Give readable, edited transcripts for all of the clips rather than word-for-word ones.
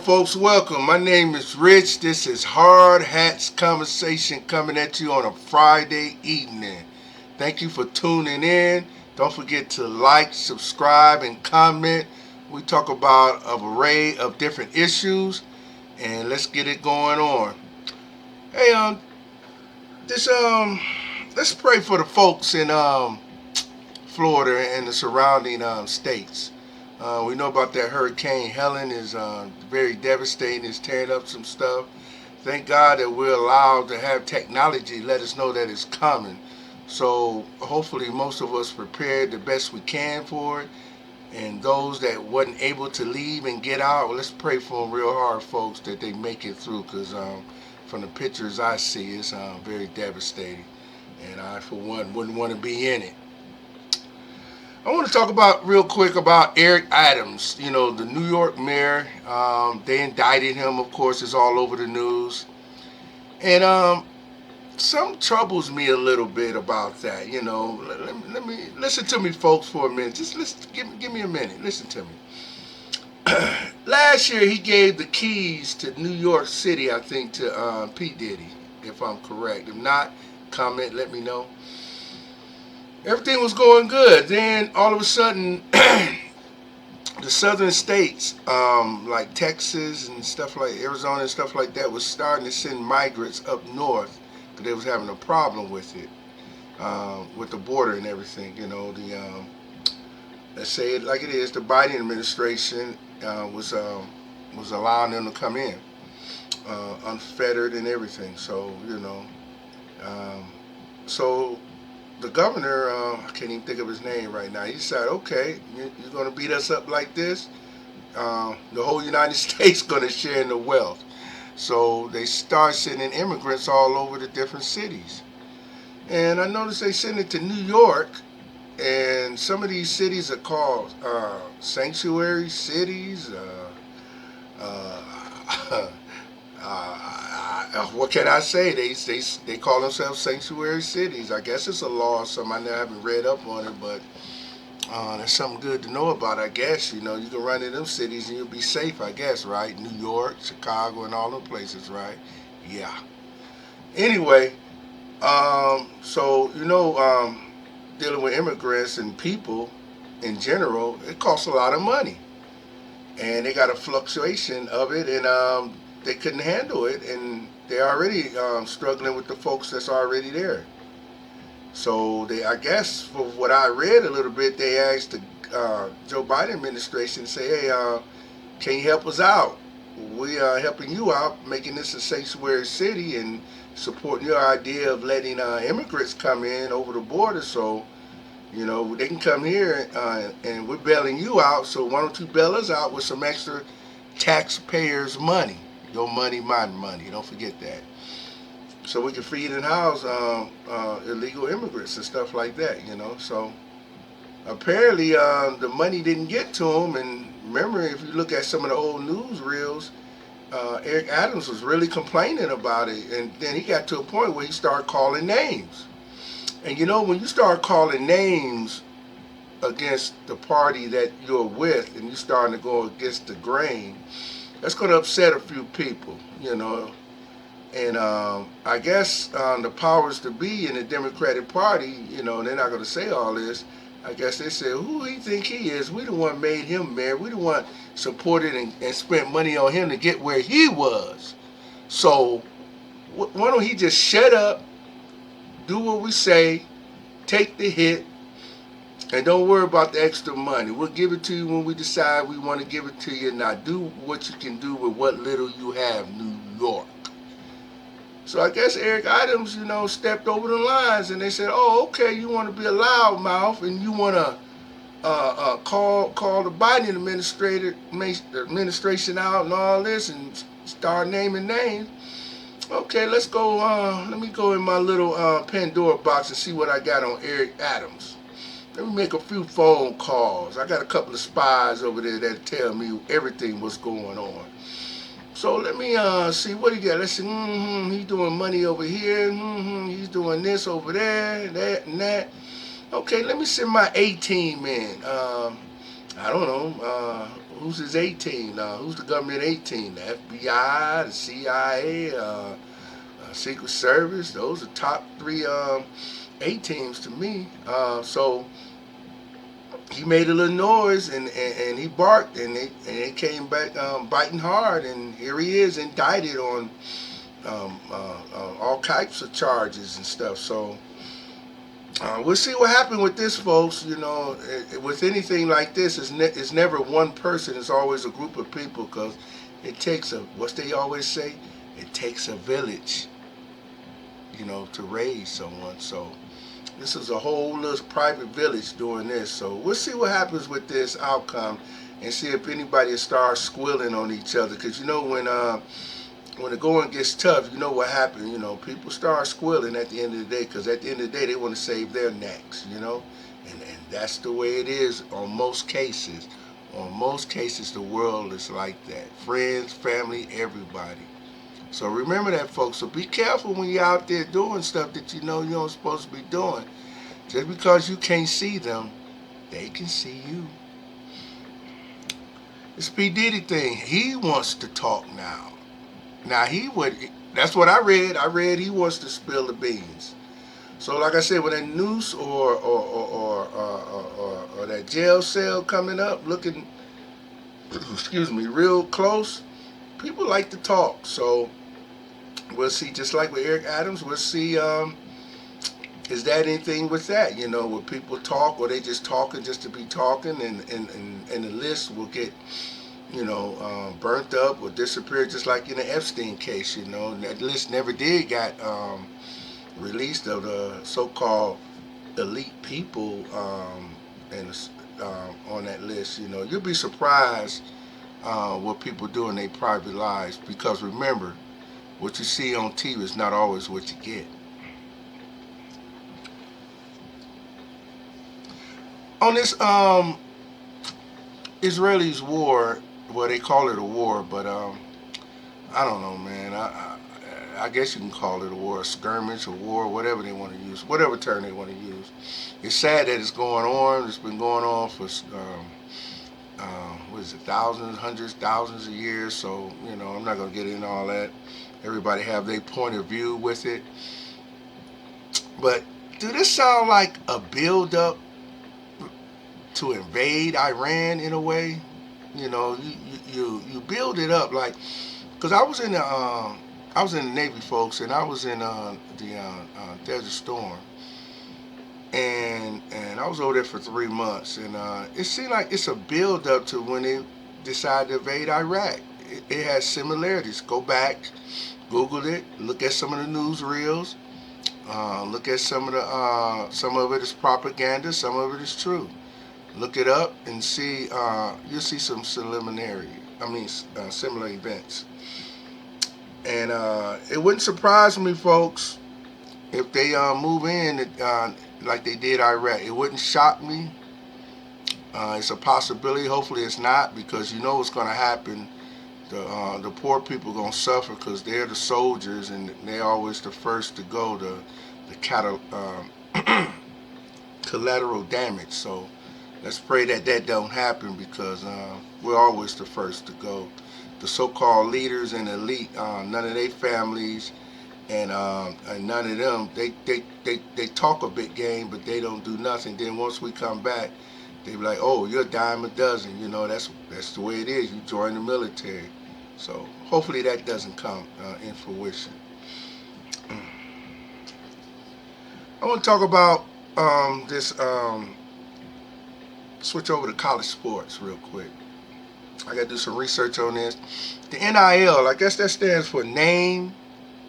folks, welcome. My name is Rich. This is Hard Hats Conversation coming at you on a Friday evening. Thank you for tuning in. Don't forget to like, subscribe, and comment. We talk about an array of different issues, and let's get it going on. Hey, this let's pray for the folks in Florida and the surrounding states. We know about that Hurricane Helen is very devastating. It's tearing up some stuff. Thank God that we're allowed to have technology let us know that it's coming. So hopefully most of us prepared the best we can for it. And those that wasn't able to leave and get out, well, let's pray for them real hard, folks, that they make it through. Because from the pictures I see, it's very devastating. And I, for one, wouldn't want to be in it. I want to talk about real quick about Eric Adams, the New York mayor. They indicted him, of course, it's all over the news. And some troubles me a little bit about that, Let me listen to me, folks, for a minute. Just listen, give me a minute. Listen to me. Last year, he gave the keys to New York City, I think, to P. Diddy, if I'm correct. If not, comment, let me know. Everything was going good. Then all of a sudden, the southern states, like Texas and stuff like Arizona and stuff like that, was starting to send migrants up north because they was having a problem with it, with the border and everything. Let's say it like it is. The Biden administration was allowing them to come in, unfettered and everything. So so the governor, I can't even think of his name right now. He said, okay, you're going to beat us up like this? The whole United States going to share in the wealth. So they start sending immigrants all over the different cities. And I noticed they send it to New York, and some of these cities are called sanctuary cities. What can I say? They call themselves sanctuary cities. I guess it's a law or something. I haven't read up on it, but that's something good to know about. I guess you can run in them cities and you'll be safe. I guess, right? New York, Chicago, and all them places, right? Yeah. Anyway, so dealing with immigrants and people in general, it costs a lot of money, and they got a fluctuation of it, and they couldn't handle it, and they're already struggling with the folks that's already there. So I guess, for what I read a little bit, they asked the Joe Biden administration to say, hey, can you help us out? We are helping you out, making this a sanctuary city and supporting your idea of letting immigrants come in over the border. So, they can come here and we're bailing you out. So why don't you bail us out with some extra taxpayers' money? Your money, my money. Don't forget that. So we can feed and house illegal immigrants and stuff like that, So apparently the money didn't get to them. And remember, if you look at some of the old news reels, Eric Adams was really complaining about it. And then he got to a point where he started calling names. And when you start calling names against the party that you're with and you're starting to go against the grain, that's going to upset a few people, And I guess the powers to be in the Democratic Party, they're not going to say all this. I guess they said, who do you think he is? We the one made him mayor. We the one supported and spent money on him to get where he was. So why don't he just shut up, do what we say, take the hit, and don't worry about the extra money. We'll give it to you when we decide we want to give it to you. Now do what you can do with what little you have, New York. So I guess Eric Adams, stepped over the lines, and they said, oh, okay, you want to be a loudmouth and you want to call the Biden administration out and all this and start naming names. Okay, let's go. Let me go in my little Pandora box and see what I got on Eric Adams. Let me make a few phone calls. I got a couple of spies over there that tell me everything what's going on. So let me see what he got. Let's see. He's doing money over here. He's doing this over there, that and that. Okay, let me send my A-team in. I don't know, who's his A team now? Who's the government A team? The FBI, the CIA, Secret Service. Those are top three A teams to me. So he made a little noise and he barked and it came back biting hard, and here he is indicted on all types of charges and stuff. So we'll see what happens with this, folks. You know, with anything like this, it's never one person. It's always a group of people, because it takes what's they always say? It takes a village, you know, to raise someone. So this is a whole little private village doing this. So we'll see what happens with this outcome and see if anybody starts squealing on each other. Because, you know, when the going gets tough, you know what happens. You know, people start squealing at the end of the day, because at the end of the day, they want to save their necks, you know. And that's the way it is on most cases. On most cases, the world is like that. Friends, family, everybody. So remember that, folks. So be careful when you're out there doing stuff that you know you're not supposed to be doing. Just because you can't see them, they can see you. This P. Diddy thing, he wants to talk now. Now that's what I read. I read he wants to spill the beans. So like I said, with that noose or that jail cell coming up, looking, excuse me, real close, people like to talk. So we'll see, just like with Eric Adams, we'll see, is that anything with that? You know, will people talk, or they just talking just to be talking, and the list will get, you know, burnt up or disappear, just like in the Epstein case. You know, that list never did got released, of the so-called elite people on that list. You know, you'll be surprised what people do in their private lives, because remember, what you see on TV is not always what you get. On this Israelis war, well, they call it a war, but I don't know, man. I guess you can call it a war, a skirmish, a war, whatever they want to use, whatever term they want to use. It's sad that it's going on. It's been going on for what is it, thousands, hundreds, thousands of years. So, you know, I'm not going to get into all that. Everybody have their point of view with it. But do this sound like a build-up to invade Iran in a way? You know, you build it up like, because I was in the Navy, folks, and I was in the Desert Storm, and I was over there for 3 months, and it seemed like it's a build up to when they decided to invade Iraq. It has similarities. Go back, Google it, look at some of the news look at some of it is propaganda, some of it is true. Look it up and see. You'll see some similar events. And it wouldn't surprise me, folks, if they move in like they did Iraq. It wouldn't shock me. It's a possibility. Hopefully it's not, because you know what's going to happen. The poor people are going to suffer, because they're the soldiers, and they're always the first to go, the collateral damage. So let's pray that don't happen, because we're always the first to go. The so-called leaders and elite, none of their families and none of them, they talk a big game, but they don't do nothing. Then once we come back, they be like, oh, you're a dime a dozen. You know, that's the way it is. You join the military. So hopefully that doesn't come in fruition. I want to talk about this, switch over to college sports real quick. I got to do some research on this. The NIL, I guess that stands for name,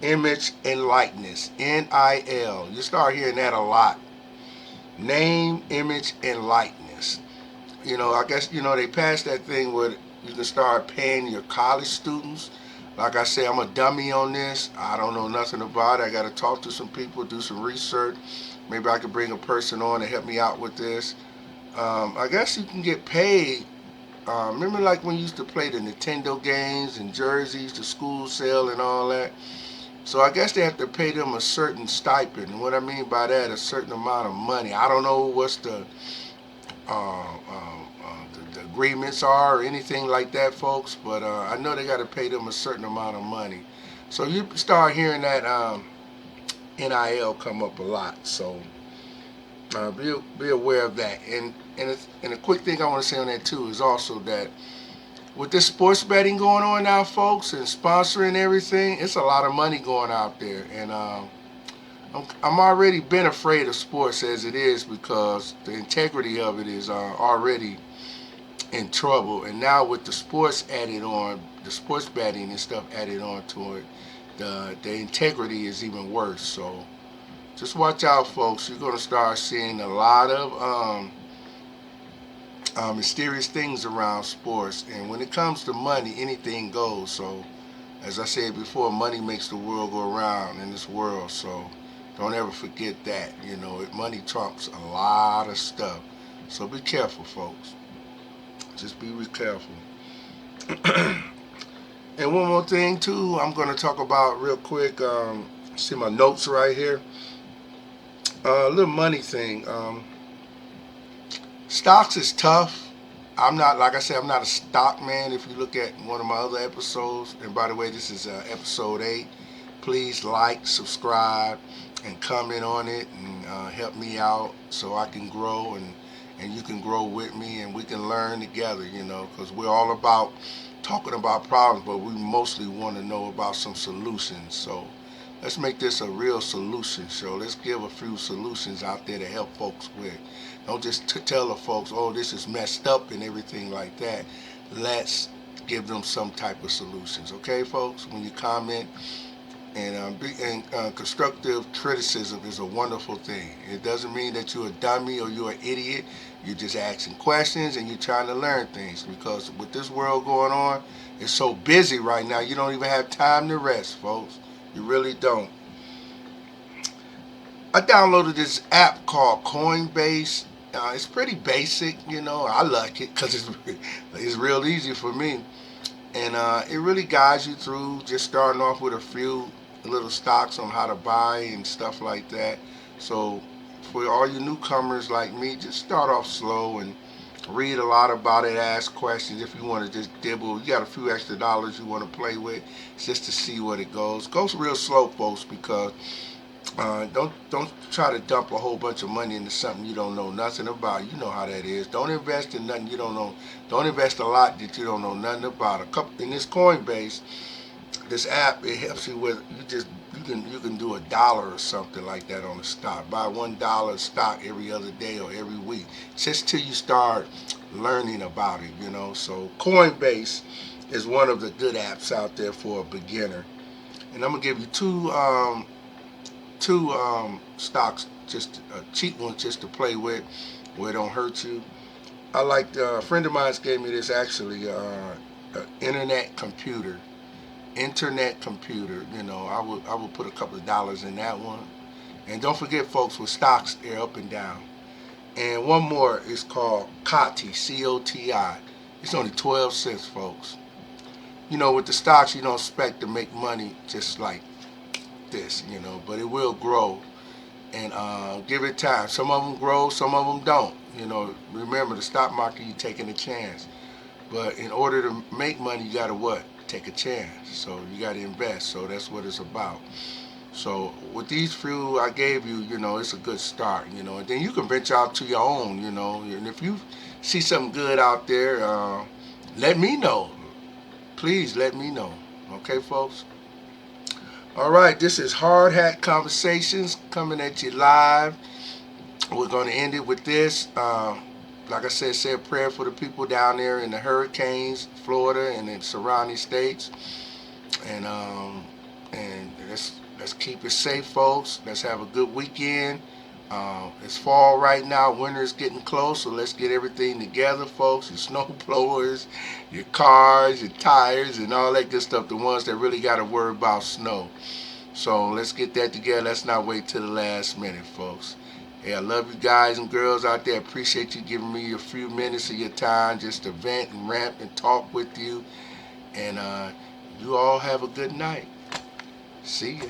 image, and likeness. NIL. You start hearing that a lot. Name, image, and likeness. You know, I guess, you know, they passed that thing where you can start paying your college students. Like I say, I'm a dummy on this. I don't know nothing about it. I got to talk to some people, do some research. Maybe I could bring a person on to help me out with this. I guess you can get paid. Remember like when you used to play the Nintendo games and jerseys, the school sale and all that? So I guess they have to pay them a certain stipend. And what I mean by that, a certain amount of money. I don't know what's the agreements are or anything like that, folks. But I know they got to pay them a certain amount of money. So you start hearing that NIL come up a lot. So be aware of that. And a quick thing I want to say on that too is also that with this sports betting going on now, folks, and sponsoring everything, it's a lot of money going out there. And I'm already been afraid of sports as it is because the integrity of it is already in trouble. And now with the sports added on, the sports betting and stuff added on to it, the integrity is even worse. So just watch out, folks. You're gonna start seeing a lot of mysterious things around sports. And when it comes to money, anything goes. So as I said before, money makes the world go around in this world. So don't ever forget that. You know, money trumps a lot of stuff. So be careful, folks. Just be real careful. And one more thing too, I'm going to talk about real quick. See my notes right here. A little money thing. Stocks is tough. I'm not, like I said, I'm not a stock man. If you look at one of my other episodes, and by the way, this is episode 8. Please like, subscribe, and comment on it, and help me out so I can grow, and you can grow with me, and we can learn together, you know, because we're all about talking about problems, but we mostly want to know about some solutions. So let's make this a real solution show. Let's give a few solutions out there to help folks with. Don't just tell the folks, oh, this is messed up and everything like that. Let's give them some type of solutions. Okay, folks? When you comment, and constructive criticism is a wonderful thing. It doesn't mean that you're a dummy or you're an idiot. You're just asking questions and you're trying to learn things, because with this world going on, it's so busy right now, you don't even have time to rest, folks. You really don't. I downloaded this app called Coinbase. It's pretty basic, you know. I like it because it's real easy for me. And it really guides you through just starting off with a few little stocks on how to buy and stuff like that. So for all you newcomers like me, just start off slow and read a lot about it, ask questions. If you want to just dibble, you got a few extra dollars you want to play with just to see what it goes. Goes real slow, folks, because don't try to dump a whole bunch of money into something you don't know nothing about. You know how that is. Don't invest in nothing you don't know. Don't invest a lot that you don't know nothing about. In this Coinbase, this app, it helps you with you can do $1 or something like that on a stock. Buy $1 stock every other day or every week, just till you start learning about it. You know, so Coinbase is one of the good apps out there for a beginner. And I'm gonna give you two stocks, just cheap ones, just to play with, where it don't hurt you. I like a friend of mine gave me this actually, internet computer. You know, I would put a couple of dollars in that one. And don't forget, folks, with stocks, they're up and down. And one more is called COTI, COTI. It's only 12 cents, folks. You know, with the stocks, you don't expect to make money just like this, you know, but it will grow. And give it time. Some of them grow, some of them don't. You know, remember, the stock market, you're taking a chance. But in order to make money, you got to what? Take a chance. So you got to invest. So that's what it's about. So with these few I gave you, you know, it's a good start, you know. And then you can venture out to your own, you know. And if you see something good out there, let me know. Please let me know. Okay, folks? All right, this is Hard Hat Conversations coming at you live. We're going to end it with this. Like I said, say a prayer for the people down there in the hurricanes, Florida, and in surrounding states. And let's keep it safe, folks. Let's have a good weekend. It's fall right now. Winter is getting close, so let's get everything together, folks. Your snow blowers, your cars, your tires, and all that good stuff. The ones that really got to worry about snow. So let's get that together. Let's not wait till the last minute, folks. Hey, I love you guys and girls out there. Appreciate you giving me a few minutes of your time just to vent and rant and talk with you. And you all have a good night. See ya.